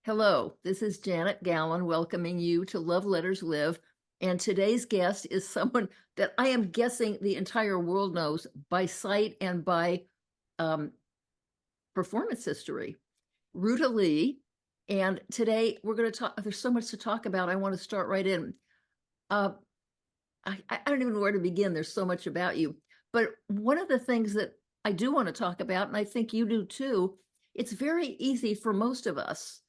Hello, this is Janet Gallen welcoming you to Love Letters Live. And today's guest is someone that I am guessing the entire world knows by sight and by um, performance history. Ruta Lee. And today we're going to talk. There's so much to talk about. I want to start right in. Uh, I don't even know where to begin. There's so much about you. But one of the things that I do want to talk about, and I think you do too, it's very easy for most of us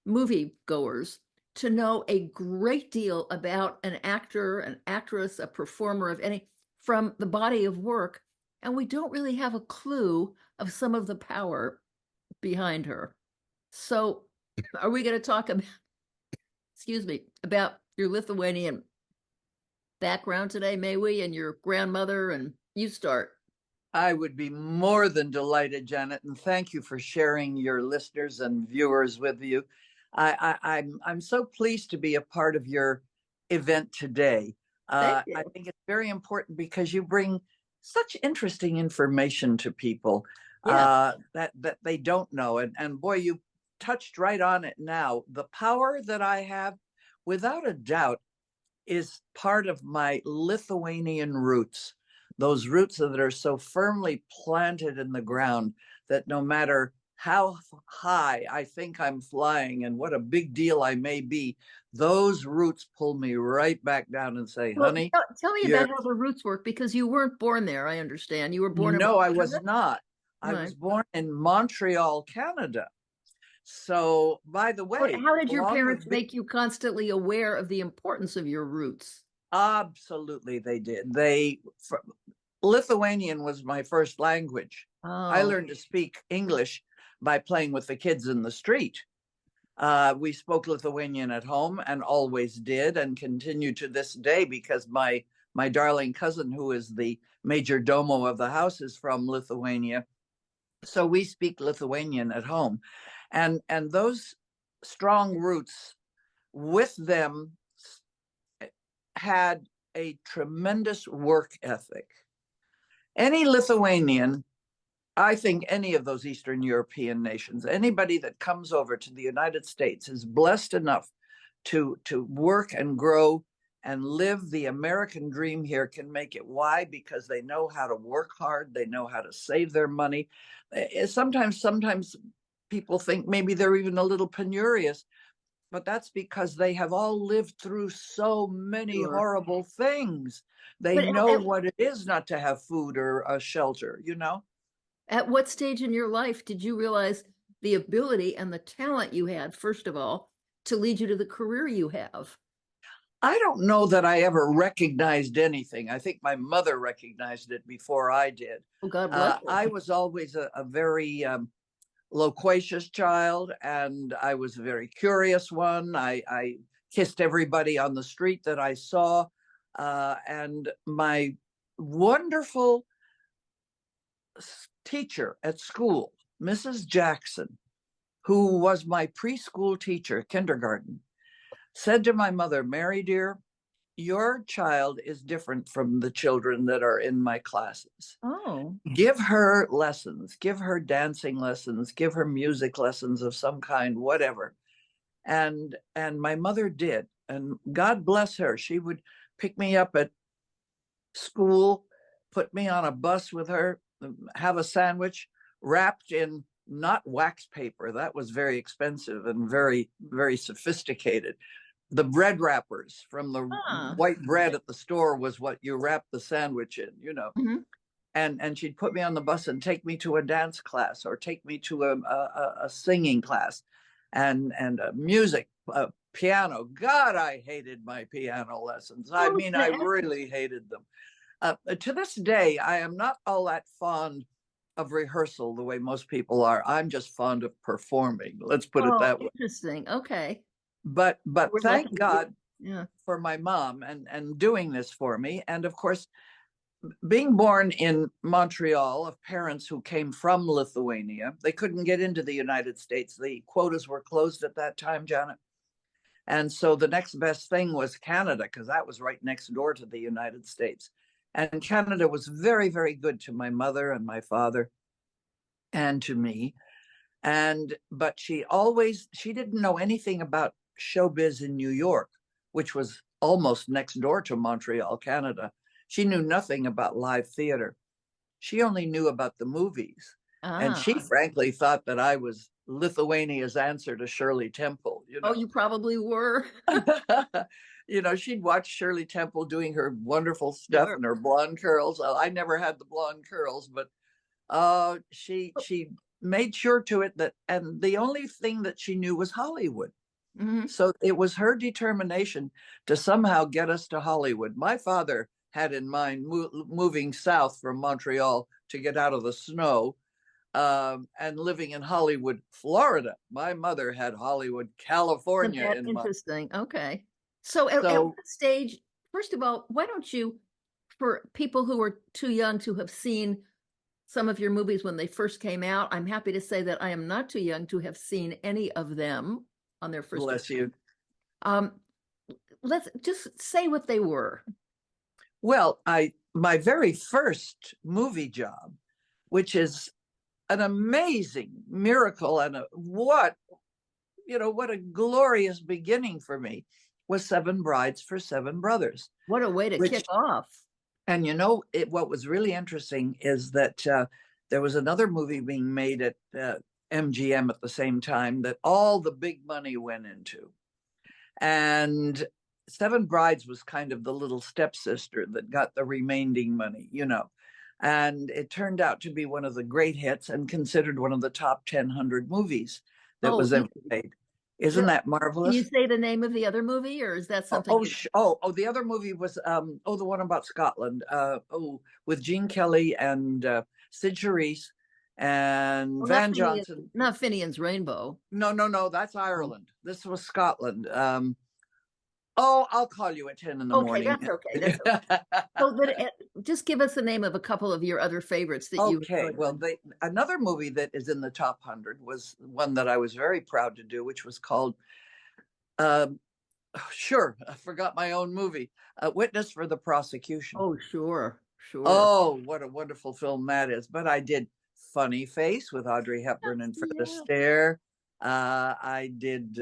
movie goers to know a great deal about an actor, an actress, a performer of any from the body of work, and we don't really have a clue of some of the power behind her. So, are we going to talk about, excuse me, about your Lithuanian background today, may we, and your grandmother? And you start. I would be more than delighted, Janet, and thank you for sharing your listeners and viewers with you. I'm so pleased to be a part of your event today. Thank you. I think it's very important because you bring such interesting information to people Yeah. that they don't know. And boy, you touched right on it now. The power that I have, without a doubt, is part of my Lithuanian roots, those roots that are so firmly planted in the ground that no matter how high I think I'm flying and what a big deal I may be, those roots pull me right back down and say, Well, honey, tell me you're about how the roots work because you weren't born there, I understand. You were born in no, I Canada? was not. I Right. was born in Montreal, Canada. So, by the way, How did your along parents with being make you constantly aware of the importance of your roots? absolutely, they did. Lithuanian was my first language. I Oh, learned to speak English by playing with the kids in the street. We spoke Lithuanian at home and always did, and continue to this day because my darling cousin, who is the major domo of the house, is from Lithuania. So we speak Lithuanian at home, and those strong roots with them had a tremendous work ethic. Any Lithuanian, I think any of those Eastern European nations, anybody that comes over to the United States is blessed enough to work and grow and live the American dream here can make it. Why? Because they know how to work hard, they know how to save their money. Sometimes people think maybe they're even a little penurious, but that's because they have all lived through so many sure. horrible things. They But know what it is not to have food or a shelter, you know? at what stage in your life did you realize the ability and the talent you had, first of all, to lead you to the career you have? I don't know that I ever recognized anything. I think my mother recognized it before I did. Oh, God bless I her. was always a very loquacious child, and I was a very curious one. I kissed everybody on the street that I saw. And my wonderful teacher at school, Mrs. Jackson, who was my preschool teacher, kindergarten, said to my mother, Mary, dear, your child is different from the children that are in my classes. Oh, Give her lessons, give her dancing lessons, give her music lessons of some kind, whatever. And my mother did. And God bless her. She would pick me up at school, put me on a bus with her, have a sandwich wrapped in not wax paper. That was very expensive and very, very sophisticated. The bread wrappers from the ah. white bread at the store was what you wrap the sandwich in, you know. Mhm. And she'd put me on the bus and take me to a dance class or take me to a singing class and music, piano. God, I hated my piano lessons. I I was mean, gonna I ask. really hated them. To this day, I am not all that fond of rehearsal the way most people are. I'm just fond of performing. Let's put it Oh, that way. interesting. Okay. But We're lucky thank you. God Yeah. for my mom and doing this for me. And of course, being born in Montreal of parents who came from Lithuania, they couldn't get into the United States. The quotas were closed at that time, Janet. And so the next best thing was Canada, because that was right next door to the United States. And Canada was very, very good to my mother and my father and to me. But she didn't know anything about showbiz in New York, which was almost next door to Montreal, Canada. She knew nothing about live theater. She only knew about the movies. And she Ah. frankly thought that I was Lithuania's answer to Shirley Temple, Oh, you probably were. She'd watch Shirley Temple doing her wonderful stuff Sure. and her blonde curls. I never had the blonde curls, but she made sure to it that, and the only thing that she knew was Hollywood. Mhm. So it was her determination to somehow get us to Hollywood. My father had in mind moving south from Montreal to get out of the snow, and living in Hollywood, Florida. My mother had Hollywood, Isn't California that in mind. interesting? Okay. So at So, what stage, first of all, why don't you, for people who are too young to have seen some of your movies when they first came out, I'm happy to say that I am not too young to have seen any of them on their first. bless you. Um, let's just say what they were. Well, my very first movie job, which is an amazing miracle and what a glorious beginning for me, was Seven Brides for Seven Brothers, What a way to which, kick off. and what was really interesting is that there was another movie being made at MGM at the same time that all the big money went into. And Seven Brides was kind of the little stepsister that got the remaining money. And it turned out to be one of the great hits and considered one of the top 1,000 movies that Oh, was ever made. Isn't that can you marvelous? say the name of the other movie, or is that something you? The other movie was the one about Scotland. With Gene Kelly and Sid Charisse and Well, Van Johnson. Not Finian's Rainbow. No, that's Oh, Ireland. This was Scotland. I'll call you at 10 in the okay, morning. that's okay. That's okay. So, just give us the name of a couple of your other favorites that you Okay, enjoyed. well, another movie that is in the top 100 was one that I was very proud to do, which was called, sure, I forgot my own movie, Witness for the Prosecution. Oh, sure, sure. Oh, what a wonderful film that is. But I did Funny Face with Audrey Hepburn and Fred Yeah. Astaire. I did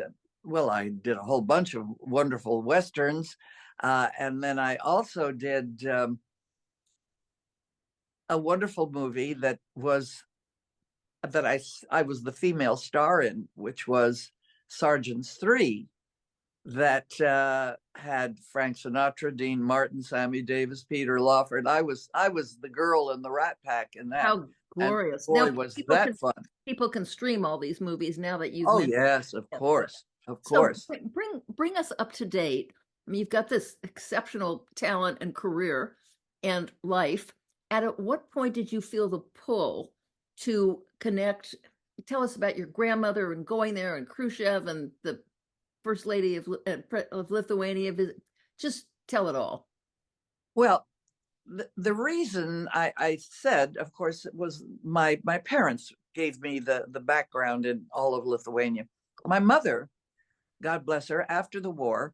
a whole bunch of wonderful Westerns. And then I also did a wonderful movie that I was the female star in, which was Sergeants 3, that had Frank Sinatra, Dean Martin, Sammy Davis, Peter Lawford. I was the girl in the Rat Pack in that, How and glorious. boy Now was that fun. people can stream all these movies now that you've Oh mentioned yes, of it. course, of So course. bring us up to date. I mean, you've got this exceptional talent and career and life. At what point did you feel the pull to connect? Tell us about your grandmother and going there, and Khrushchev and the first lady of Lithuania. Just tell it all. Well, the reason I said, of course, it was my parents gave me the background in all of Lithuania. My mother, God bless her, after the war,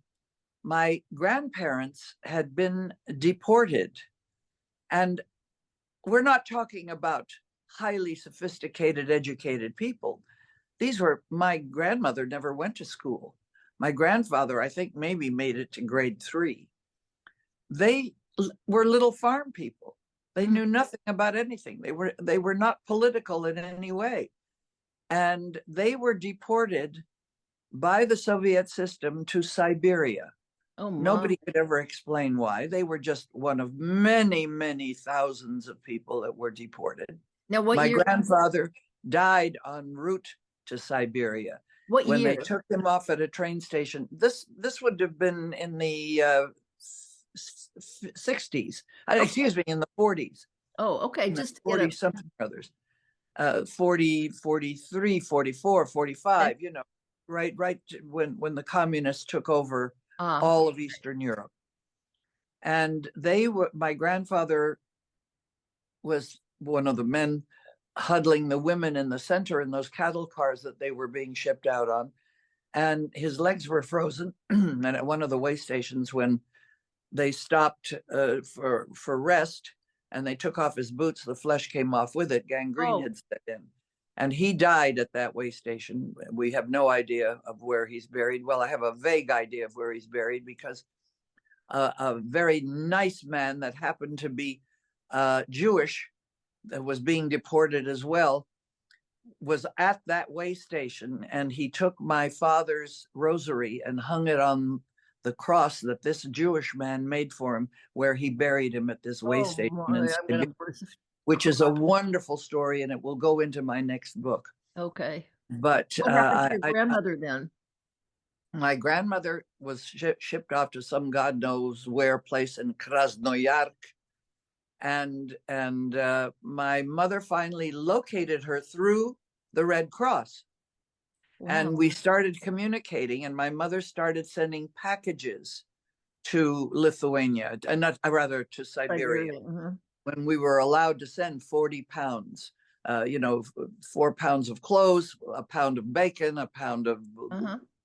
my grandparents had been deported. And we're not talking about highly sophisticated, educated people. My grandmother never went to school. My grandfather, I think, maybe made it to grade 3. They were little farm people. They knew nothing about anything. They were not political in any way. And they were deported by the Soviet system to Siberia. Oh my. Nobody could ever explain why. They were just one of many, many thousands of people that were deported. Now what My year? grandfather died en route to Siberia What when they year? took him off at a train station. This would have been in the 60s. Excuse me, in the 40s. Oh, okay. In the Just to get 40 a something others. 40, 43, 44, 45, right when the communists took over all of Eastern Europe. And my grandfather was one of the men huddling the women in the center in those cattle cars that they were being shipped out on. And his legs were frozen. And at one of the way stations, when they stopped for rest and they took off his boots, the flesh came off with it. Gangrene oh had set in. And he died at that way station. We have no idea of where he's buried. Well, I have a vague idea of where he's buried because a very nice man that happened to be Jewish, that was being deported as well, was at that way station, and he took my father's rosary and hung it on the cross that this Jewish man made for him, where he buried him at this way station in Siberia, which is a wonderful story, and it will go into my next book. Okay. But what happened to your grandmother then? My grandmother was shipped off to some God knows where place in Krasnoyarsk, and my mother finally located her through the Red Cross. Wow. And we started communicating, and my mother started sending packages to Lithuania, and not rather to Siberia. When we were allowed to send 40 pounds, 4 pounds of clothes, a pound of bacon, a pound of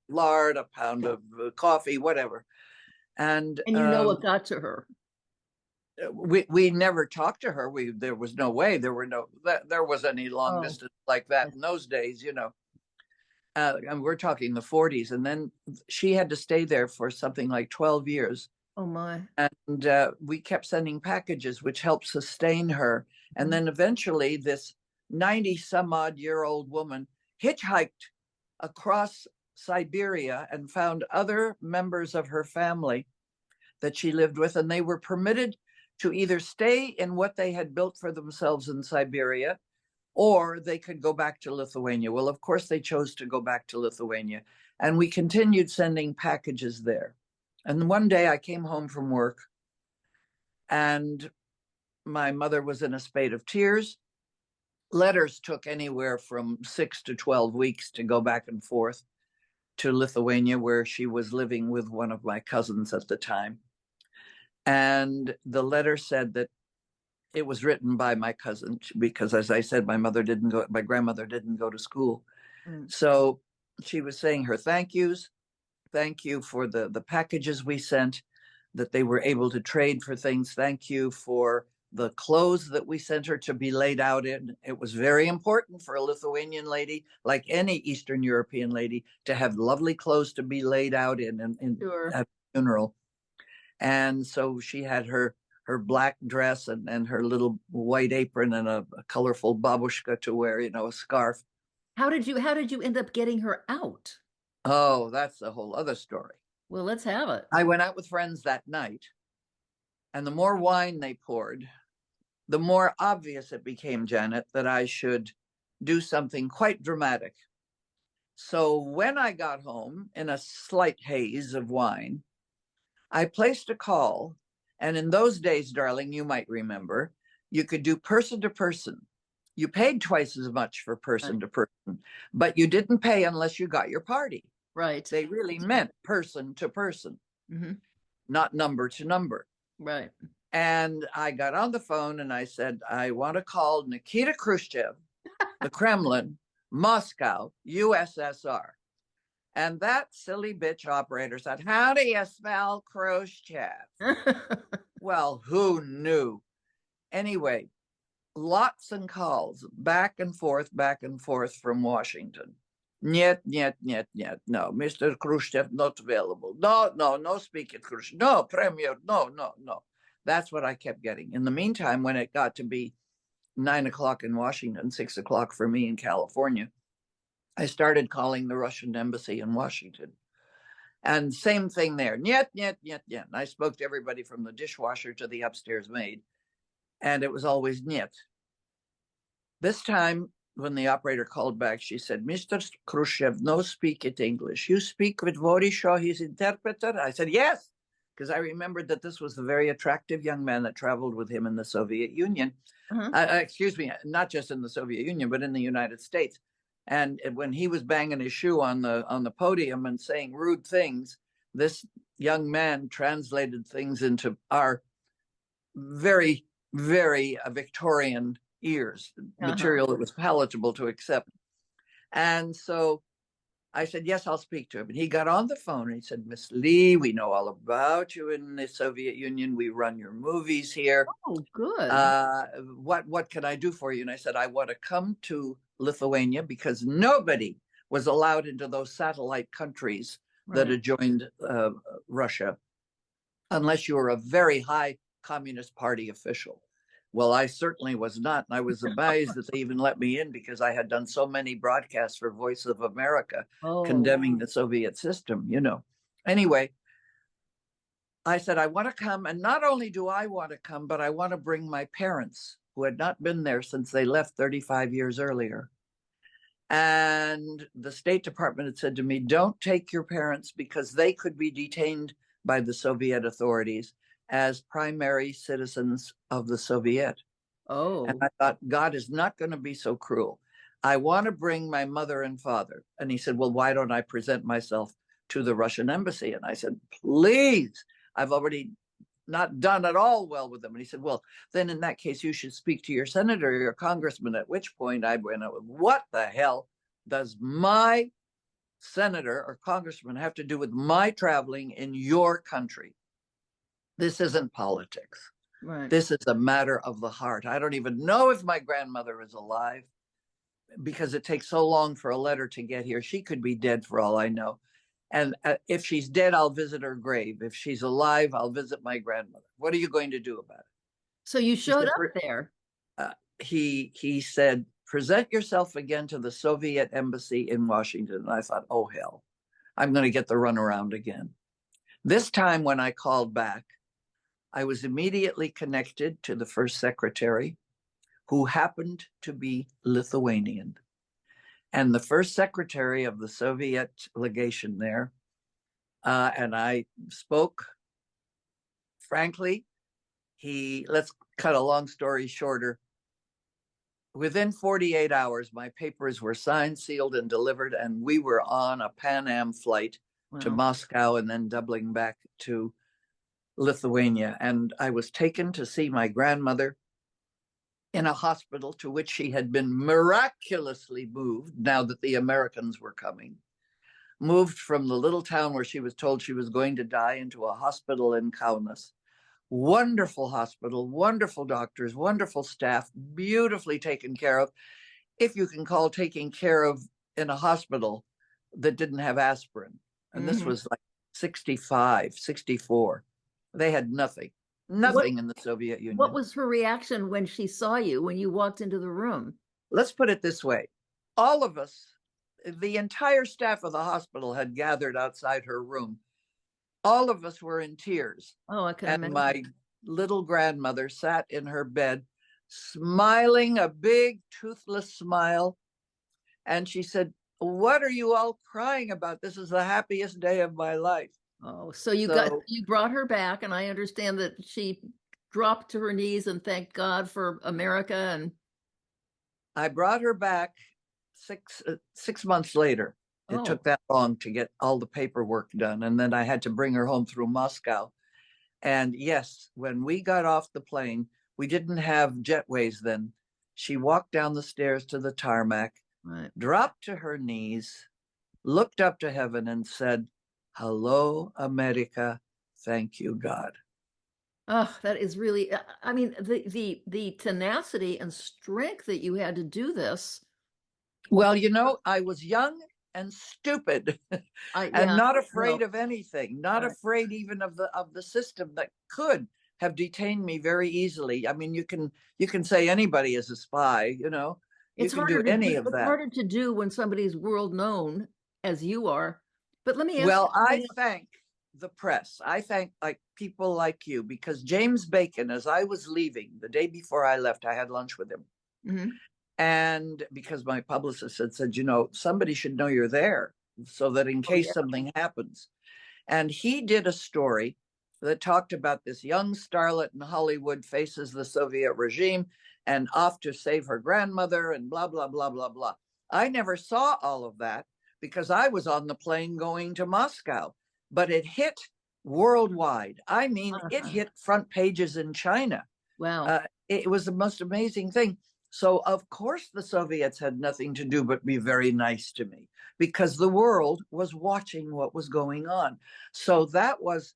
lard, a pound of coffee, whatever. And you know what got to her? We never talked to her. There was no way there was any long distance like that in those days, and we're talking the 40s. And then she had to stay there for something like 12 years. Oh my. And we kept sending packages, which helped sustain her. And then eventually this 90 some odd year old woman hitchhiked across Siberia and found other members of her family that she lived with, and they were permitted to either stay in what they had built for themselves in Siberia, or they could go back to Lithuania. Well, of course, they chose to go back to Lithuania, and we continued sending packages there. And one day I came home from work, and my mother was in a spate of tears. Letters took anywhere from 6 to 12 weeks to go back and forth to Lithuania, where she was living with one of my cousins at the time. And the letter said that it was written by my cousin because, as I said, my grandmother didn't go to school. So she was saying her thank yous. Thank you for the packages we sent, that they were able to trade for things. Thank you for the clothes that we sent her to be laid out in. It was very important for a Lithuanian lady, like any Eastern European lady, to have lovely clothes to be laid out in sure. At a funeral. And so she had her black dress and her little white apron and a colorful babushka to wear, a scarf. How did you end up getting her out? Oh, that's a whole other story. Well, let's have it. I went out with friends that night, and the more wine they poured, the more obvious it became, Janet, that I should do something quite dramatic. So when I got home in a slight haze of wine, I placed a call. And in those days, darling, you might remember, you could do person to person. You paid twice as much for person to person, but you didn't pay unless you got your party. Right. They really meant person to person, not number to number. Right. And I got on the phone and I said, I want to call Nikita Khrushchev, the Kremlin, Moscow, USSR. And that silly bitch operator said, how do you spell Khrushchev? Well, who knew? Anyway, lots of calls back and forth from Washington. Нет. No, Mr. Khrushchev not available. No, speaking Khrushchev. No, Premier, no. That's what I kept getting. In the meantime, when it got to be 9 o'clock in Washington, 6 o'clock for me in California, I started calling the Russian embassy in Washington. And same thing there. Нет. And I spoke to everybody from the dishwasher to the upstairs maid. And it was always niet. This time, when the operator called back, she said, Mr. Khrushchev, no speak it English. You speak with Vorishaw, his interpreter? I said, yes, because I remembered that this was the very attractive young man that traveled with him in the Soviet Union. Excuse me, not just in the Soviet Union, but in the United States. And when he was banging his shoe on the podium and saying rude things, this young man translated things into our very, very Victorian ears, material that was palatable to accept. And so I said, yes, I'll speak to him. And he got on the phone and he said, Miss Lee, we know all about you in the Soviet Union. We run your movies here. Oh, good. What can I do for you? And I said, I want to come to Lithuania because nobody was allowed into those satellite countries that Right. had joined Russia unless you were a very high Communist Party official. Well, I certainly was not. And I was amazed that they even let me in because I had done so many broadcasts for Voice of America Oh, condemning the Soviet system, you know. Anyway, I said, I want to come. And not only do I want to come, but I want to bring my parents who had not been there since they left 35 years earlier. And the State Department had said to me, don't take your parents because they could be detained by the Soviet authorities as primary citizens of the Soviet. And oh, I thought, God is not going to be so cruel. I want to bring my mother and father. And he said, well, why don't I present myself to the Russian embassy? And I said, please, I've already not done at all well with them. And he said, well, then in that case, you should speak to your senator or your congressman, at which point I went, what the hell does my senator or congressman have to do with my traveling in your country? This isn't politics. right. This is a matter of the heart. I don't even know if my grandmother is alive because it takes so long for a letter to get here. She could be dead for all I know. And if she's dead, I'll visit her grave. If she's alive, I'll visit my grandmother. What are you going to do about it? So you He showed said, up there. he said, present yourself again to the Soviet embassy in Washington. And I thought, oh, hell, I'm going to get the runaround again. This time when I called back, I was immediately connected to the first secretary, who happened to be Lithuanian. And the first secretary of the Soviet legation there, and I spoke frankly. Let's cut a long story shorter. Within 48 hours, my papers were signed, sealed, and delivered, and we were on a Pan Am flight to Wow. Moscow and then doubling back to Lithuania. And I was taken to see my grandmother in a hospital to which she had been miraculously moved now that the Americans were coming, moved from the little town where she was told she was going to die into a hospital in Kaunas. Wonderful hospital, wonderful doctors, wonderful staff, beautifully taken care of. If you can call taking care of in a hospital that didn't have aspirin. And this Mhm. was like 65, 64. They had nothing, What nothing in the Soviet what Union. was her reaction when she saw you when you walked into the room? Let's put it this way. All of us, the entire staff of the hospital had gathered outside her room. All of us were in tears. Oh, I can And imagine. my little grandmother sat in her bed, smiling a big, toothless smile. And she said, what are you all crying about? This is the happiest day of my life. Oh, so you brought her back, and I understand that she dropped to her knees and thanked God for America. And I brought her back 6 months later. It oh, took that long to get all the paperwork done. And then I had to bring her home through Moscow. And yes, when we got off the plane, we didn't have jetways then. She walked down the stairs to the tarmac, right. dropped to her knees, looked up to heaven and said, hello, America. Thank you, God. Oh, that is really, I mean, the tenacity and strength that you had to do this. Well, you know, I was young and stupid and Yeah, not no, afraid of anything, not right. afraid even of the system that could have detained me very easily. I mean, you can say anybody is a spy, you know. You It's can do harder to any do, of it's that. harder to do when somebody's world known as you are. But let me ask you Well, I something else. thank the press. I thank like people like you because James Bacon, as I was leaving the day before I left, I had lunch with him. Mhm. And because my publicist had said, you know, somebody should know you're there so that in Oh, case yeah. something happens. And he did a story that talked about this young starlet in Hollywood faces the Soviet regime and off to save her grandmother and blah, blah, blah, blah, blah. I never saw all of that because I was on the plane going to Moscow, but it hit worldwide. I mean, it Uh-huh. hit front pages in China. Wow. Uh, it was the most amazing thing. So, of course, the Soviets had nothing to do but be very nice to me because the world was watching what was going on. So, that was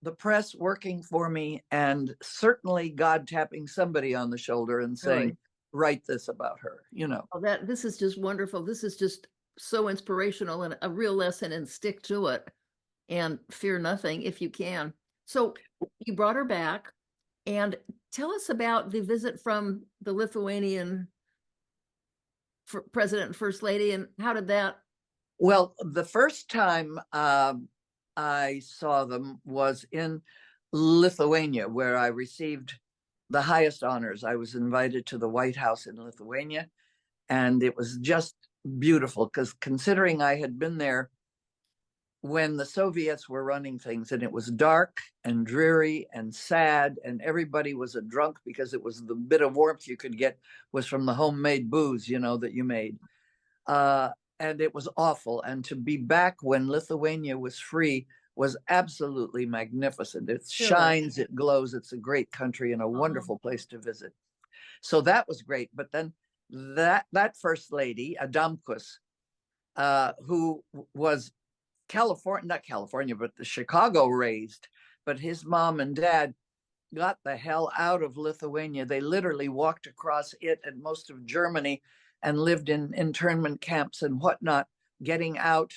the press working for me, and certainly God tapping somebody on the shoulder and saying, Really? write this about her, you know. Oh, that this is just wonderful. This is just so inspirational and a real lesson and stick to it and fear nothing if you can. So you brought her back and tell us about the visit from the Lithuanian president and first lady and how did that? Well, the first time I saw them was in Lithuania, where I received the highest honors. I was invited to the White House in Lithuania, and it was just beautiful because considering I had been there when the Soviets were running things and it was dark and dreary and sad and everybody was a drunk because it was the bit of warmth you could get was from the homemade booze, you know, that you made. And it was awful. And to be back when Lithuania was free was absolutely magnificent. It Sure. shines, it glows. It's a great country and a wonderful place to visit. So that was great. But then that first lady, Adamkus, who was not California, but the Chicago raised, but his mom and dad got the hell out of Lithuania. They literally walked across it and most of Germany and lived in internment camps and whatnot, getting out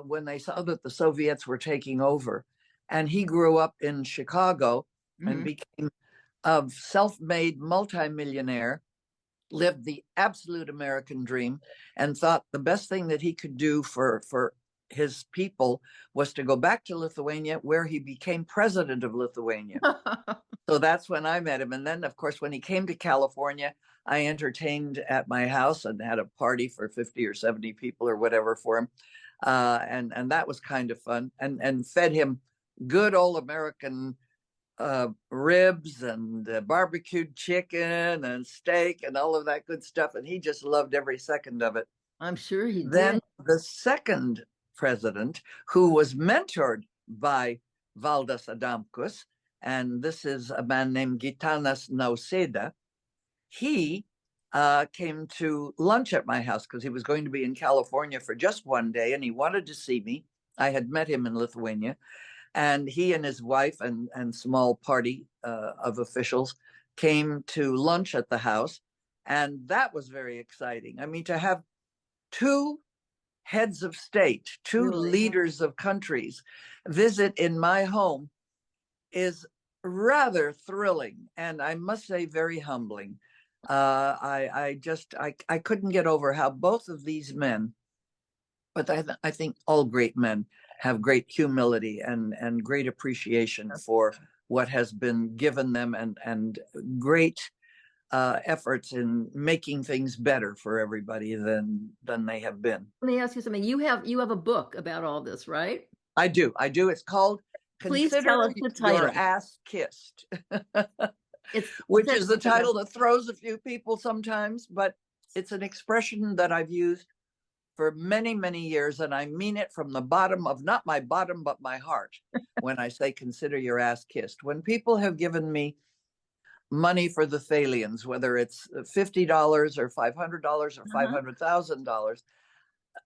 when they saw that the Soviets were taking over. And he grew up in Chicago and became a self-made multimillionaire, lived the absolute American dream, and thought the best thing that he could do for his people was to go back to Lithuania, where he became president of Lithuania. So that's when I met him. And then, of course, when he came to California, I entertained at my house and had a party for 50 or 70 people or whatever for him. And that was kind of fun, and fed him good old American ribs and barbecued chicken and steak and all of that good stuff. And he just loved every second of it. I'm sure he Then did. the second president, who was mentored by Valdas Adamkus, and this is a man named Gitanas Nausėda, he came to lunch at my house because he was going to be in California for just one day and he wanted to see me. I had met him in Lithuania, and he and his wife and small party of officials came to lunch at the house. And that was very exciting. I mean, to have two heads of state, two Really? leaders of countries visit in my home is rather thrilling, and I must say very humbling. I couldn't get over how both of these men, but I think all great men have great humility and great appreciation for what has been given them, and great efforts in making things better for everybody than they have been. Let me ask you something. You have a book about all this, right? I do. It's called Please Consider tell us the Your title. Ass Kissed, It's which is the title that throws a few people sometimes, but it's an expression that I've used for many, many years, and I mean it from the bottom of not my bottom, but my heart when I say consider your ass kissed. When people have given me money for the Thalians, whether it's $50 or $500 or $500,000,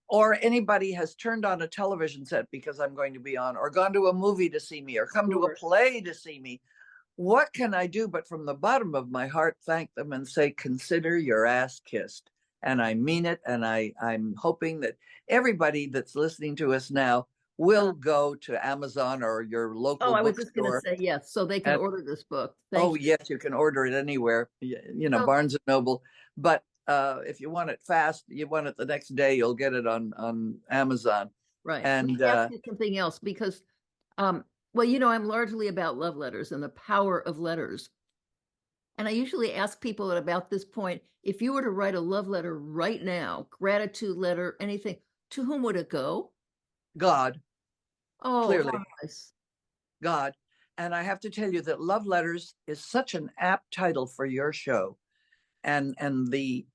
or anybody has turned on a television set because I'm going to be on, or gone to a movie to see me, or come to a play to see me, what can I do but from the bottom of my heart thank them and say, consider your ass kissed. And I mean it. And I'm hoping that everybody that's listening to us now will go to Amazon or your local I was just going to bookstore. say yes, so they can And, order this book. Thank you. yes, you can order it anywhere, Barnes and Noble. But if you want it fast, you want it the next day, you'll get it on Amazon. Right. And let me ask you something else, because well, I'm largely about love letters and the power of letters. And I usually ask people at about this point, if you were to write a love letter right now, gratitude letter, anything, to whom would it go? God. Oh, clearly. how nice. God. And I have to tell you that Love Letters is such an apt title for your show, and the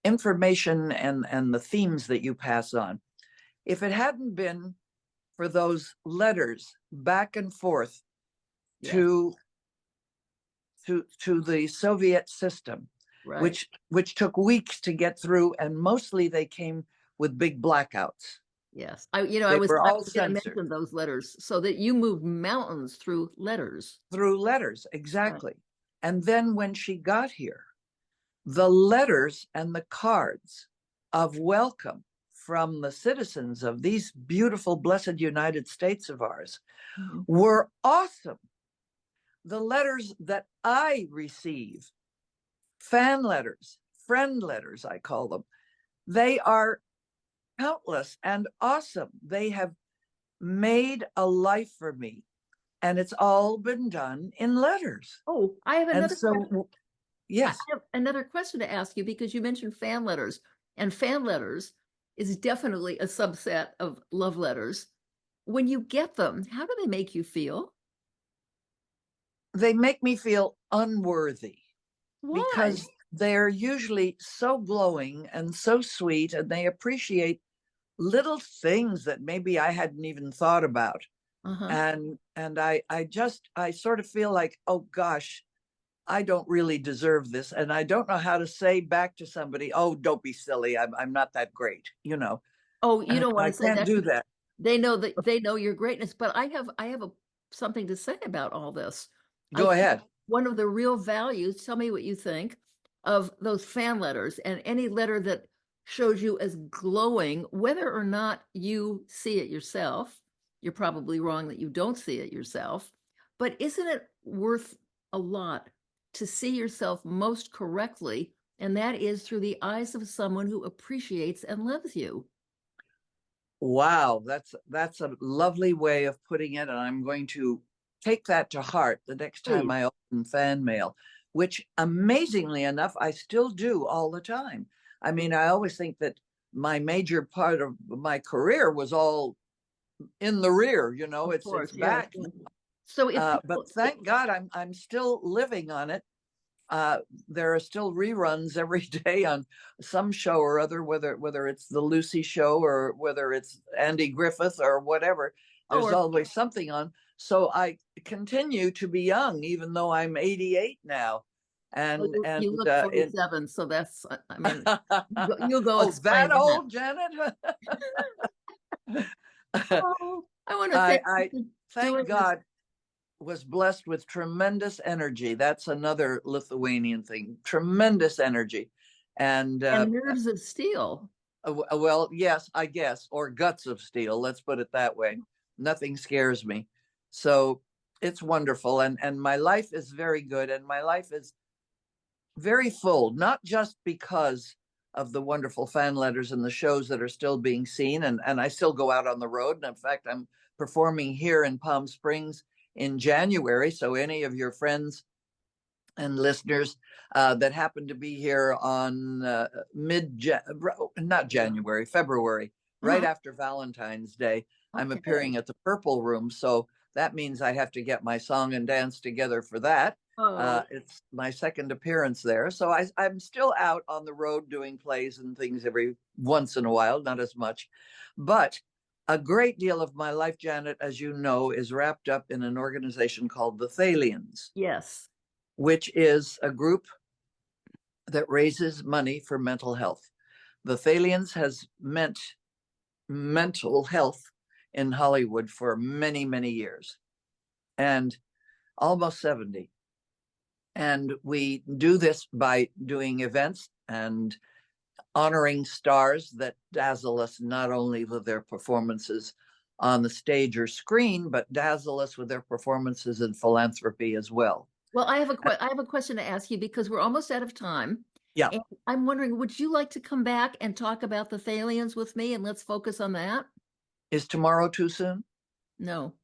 information and the themes that you pass on. If it hadn't been for those letters back and forth to the Soviet system, right, which took weeks to get through, and mostly they came with big blackouts. yes, I was all going to censored. mention those letters, so that you moved mountains through letters. Through letters, exactly. Right. And then when she got here, the letters and the cards of welcome from the citizens of these beautiful, blessed United States of ours Mhm. were awesome. The letters that I receive, fan letters, friend letters, I call them, they are countless and awesome. They have made a life for me, and it's all been done in letters. Oh, I have And another question. so, I yes, have another question to ask you because you mentioned fan letters, and fan letters is definitely a subset of love letters. When you get them, how do they make you feel? they make me feel unworthy Why? because they're usually so glowing and so sweet, and they appreciate little things that maybe I hadn't even thought about. Uh-huh. And I sort of feel like, oh gosh, I don't really deserve this, and I don't know how to say back to somebody, oh, don't be silly, I'm not that great, Oh, you and don't want I to say can't that do because that. they know your greatness. But I have something to say about all this. I Go think ahead. one of the real values, tell me what you think, of those fan letters and any letter that shows you as glowing, whether or not you see it yourself. You're probably wrong that you don't see it yourself. But isn't it worth a lot to see yourself most correctly? And that is through the eyes of someone who appreciates and loves you. Wow, that's a lovely way of putting it, and I'm going to take that to heart the next time Please. I open fan mail, which amazingly enough, I still do all the time. I mean, I always think that my major part of my career was all in the rear, Of it's course, yes. back. So if But people, thank God I'm still living on it. uh, there are still reruns every day on some show or other, whether it's the Lucy show or whether it's Andy Griffith or whatever. oh, There's always something on. So I continue to be young, even though I'm 88 now. well, And and you look it 47, so that's, I mean, you go oh, that explain that. old, Janet. Oh, I want to thank you I for thank doing this. God was blessed with tremendous energy. That's another Lithuanian thing, tremendous energy. And And nerves of steel. well, yes, I guess, or guts of steel. Let's put it that way. Nothing scares me. So it's wonderful. And my life is very good. And my life is very full, not just because of the wonderful fan letters and the shows that are still being seen. And I still go out on the road. And in fact, I'm performing here in Palm Springs in January. So any of your friends and listeners that happen to be here on not January, February, right Uh-huh. after Valentine's Day, I'm Okay. appearing at the Purple Room. So that means I have to get my song and dance together for that. Oh, It's my second appearance there. So I'm still out on the road doing plays and things every once in a while, not as much. But a great deal of my life, Janet, as you know, is wrapped up in an organization called the Thalians, yes. which is a group that raises money for mental health. The Thalians has meant mental health in Hollywood for many, many years, and almost 70. And we do this by doing events and honoring stars that dazzle us not only with their performances on the stage or screen, but dazzle us with their performances in philanthropy as well. Well, I have a question to ask you because we're almost out of time. Yeah. And I'm wondering, would you like to come back and talk about the Thalians with me and let's focus on that? Is tomorrow too soon? No.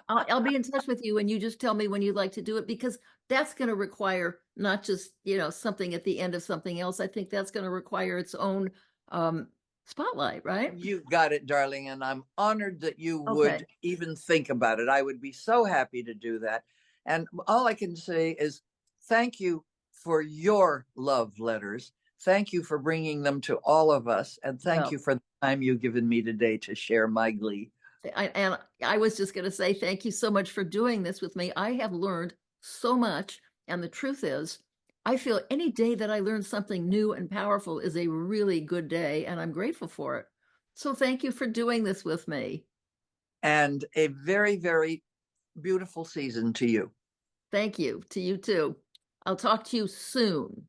I'll be in touch with you and you just tell me when you'd like to do it because that's going to require not just, something at the end of something else. I think that's going to require its own um, spotlight, right? You got it, darling. And I'm honored that you Okay. would even think about it. I would be so happy to do that. And all I can say is thank you for your love letters. Thank you for bringing them to all of us. And thank Well, you for the time you've given me today to share my glee. and I was just going to say thank you so much for doing this with me. I have learned so much. And the truth is, I feel any day that I learn something new and powerful is a really good day, and I'm grateful for it. So thank you for doing this with me. And a very, very beautiful season to you. Thank you to you too. I'll talk to you soon.